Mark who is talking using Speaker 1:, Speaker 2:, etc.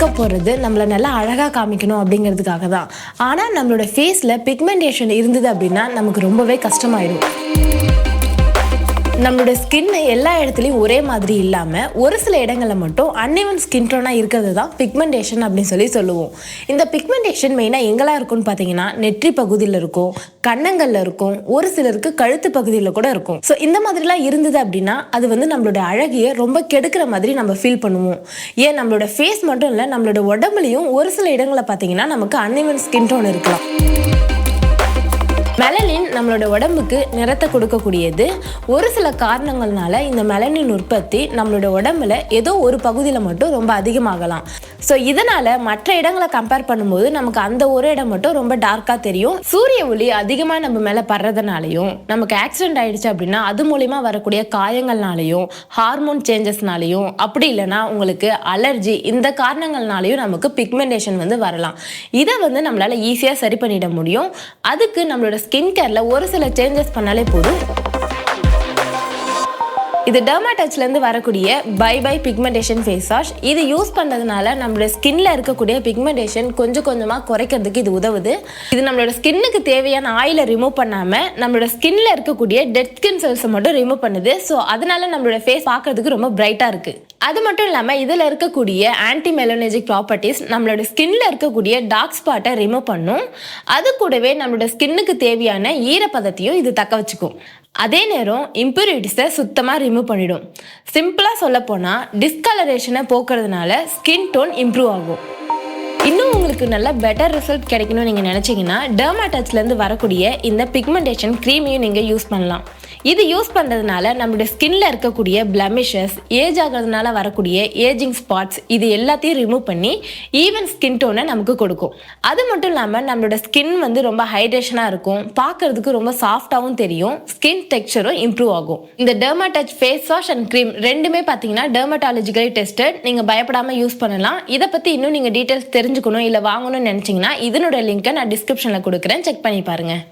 Speaker 1: Makeup போடுறது நம்மளை நல்லா அழகாக காமிக்கணும் அப்படிங்கிறதுக்காக தான். ஆனால் நம்மளோட ஃபேஸில் பிக்மெண்டேஷன் இருந்தது அப்படின்னா நமக்கு ரொம்பவே கஷ்டமாயிடும். நம்மளோட ஸ்கின் எல்லா இடத்துலையும் ஒரே மாதிரி இல்லாமல் ஒரு சில இடங்களில் மட்டும் அன்இவன் ஸ்கின் டோனாக இருக்கிறது தான் பிக்மெண்டேஷன் அப்படின்னு சொல்லுவோம். இந்த பிக்மெண்டேஷன் மெயினாக எங்கெல்லாம் இருக்கும்னு பார்த்தீங்கன்னா நெற்றி பகுதியில் இருக்கும், கன்னங்களில் இருக்கும், ஒரு சிலருக்கு கழுத்து பகுதியில் கூட இருக்கும். ஸோ இந்த மாதிரிலாம் இருந்தது அப்படின்னா அது வந்து நம்மளோட அழகையை ரொம்ப கெடுக்கிற மாதிரி நம்ம ஃபீல் பண்ணுவோம். ஏன் நம்மளோட ஃபேஸ் மட்டும் இல்லை, நம்மளோட உடம்புலையும் ஒரு சில இடங்களில் பார்த்தீங்கன்னா நமக்கு அன்இவன் ஸ்கின் டோன் இருக்கலாம். மெலனின் நம்மளோட உடம்புக்கு நிறத்தை கொடுக்கக்கூடியது. ஒரு சில காரணங்கள்னால இந்த மெலனின் உற்பத்தி நம்மளோட உடம்புல ஏதோ ஒரு பகுதியில் மட்டும் ரொம்ப அதிகமாகலாம். ஸோ இதனால் மற்ற இடங்களை கம்பேர் பண்ணும்போது நமக்கு அந்த ஒரு இடம் மட்டும் ரொம்ப டார்க்காக தெரியும். சூரிய ஒளி அதிகமாக நம்ம மேலே படுறதுனாலையும், நமக்கு ஆக்சிடென்ட் ஆகிடுச்சு அப்படின்னா அது மூலிமா வரக்கூடிய காயங்கள்னாலையும், ஹார்மோன் சேஞ்சஸ்னாலையும், அப்படி இல்லைனா உங்களுக்கு அலர்ஜி, இந்த காரணங்கள்னாலையும் நமக்கு பிக்மெண்டேஷன் வந்து வரலாம். இதை வந்து நம்மளால் ஈஸியாக சரி பண்ணிட முடியும். அதுக்கு நம்மளோட ஸ்கின் கேரில் ஒரு சில சேஞ்சஸ் பண்ணாலே போதும். இது DermaTouchலேருந்து வரக்கூடிய பை பிக்மெண்டேஷன் ஃபேஸ் வாஷ். இது யூஸ் பண்ணுறதுனால நம்மளோட ஸ்கின்ல இருக்கக்கூடிய பிக்மெண்டேஷன் கொஞ்சம் கொஞ்சமாக குறைக்கிறதுக்கு இது உதவுது. இது நம்மளோட ஸ்கின்னுக்கு தேவையான ஆயிலை ரிமூவ் பண்ணாமல் நம்மளோட ஸ்கின்ல இருக்கக்கூடிய டெட் ஸ்கின் செல்ஸை மட்டும் ரிமூவ் பண்ணுது. ஸோ அதனால நம்மளோட ஃபேஸ் பார்க்கறதுக்கு ரொம்ப பிரைட்டாக இருக்குது. அது மட்டும் இல்லாமல் இதில் இருக்கக்கூடிய ஆன்டி மெலனஜிக் ப்ராப்பர்ட்டிஸ் நம்மளோட ஸ்கின்ல இருக்கக்கூடிய டார்க் ஸ்பாட்டை ரிமூவ் பண்ணும். அது கூடவே நம்மளோட ஸ்கின்னுக்கு தேவையான ஈரப்பதத்தையும் இது தக்க வச்சுக்கும். அதே நேரம் இம்ப்யூரிட்டிஸை சுத்தமாக ரிமூவ் பண்ணிடும். சிம்பிளாக சொல்லப்போனால் டிஸ்கலரேஷனை போக்குறதுனால ஸ்கின் டோன் இம்ப்ரூவ் ஆகும். இன்னும் உங்களுக்கு நல்ல பெட்டர் ரிசல்ட் கிடைக்கணும்னு நீங்கள் நினச்சிங்கன்னா DermaTouchலேருந்து வரக்கூடிய இந்த பிக்மெண்டேஷன் க்ரீமையும் நீங்கள் யூஸ் பண்ணலாம். இது யூஸ் பண்ணுறதுனால நம்மளுடைய ஸ்கின்ல இருக்கக்கூடிய பிளமிஷஸ், ஏஜ் ஆகிறதுனால வரக்கூடிய ஏஜிங் ஸ்பாட்ஸ், இது எல்லாத்தையும் ரிமூவ் பண்ணி ஈவன் ஸ்கின் டோனை நமக்கு கொடுக்கும். அது மட்டும் இல்லாமல் நம்மளோட ஸ்கின் வந்து ரொம்ப ஹைட்ரேஷனாக இருக்கும், பார்க்கறதுக்கு ரொம்ப சாஃப்டாகவும் தெரியும், ஸ்கின் டெக்ஸ்சரும் இம்ப்ரூவ் ஆகும். இந்த DermaTouch face wash and cream ரெண்டுமே பார்த்தீங்கன்னா டெர்மட்டாலஜிக்கலி டெஸ்டட். நீங்கள் பயப்படாமல் யூஸ் பண்ணலாம். இதை பற்றி இன்னும் நீங்கள் டீட்டெயில்ஸ் தெரிஞ்சுக்கணும் இல்லை வாங்கணும்னு நினச்சிங்கன்னா இதனோட லிங்க்கை நான் டிஸ்கிரிப்ஷனில் கொடுக்குறேன், செக் பண்ணி பாருங்கள்.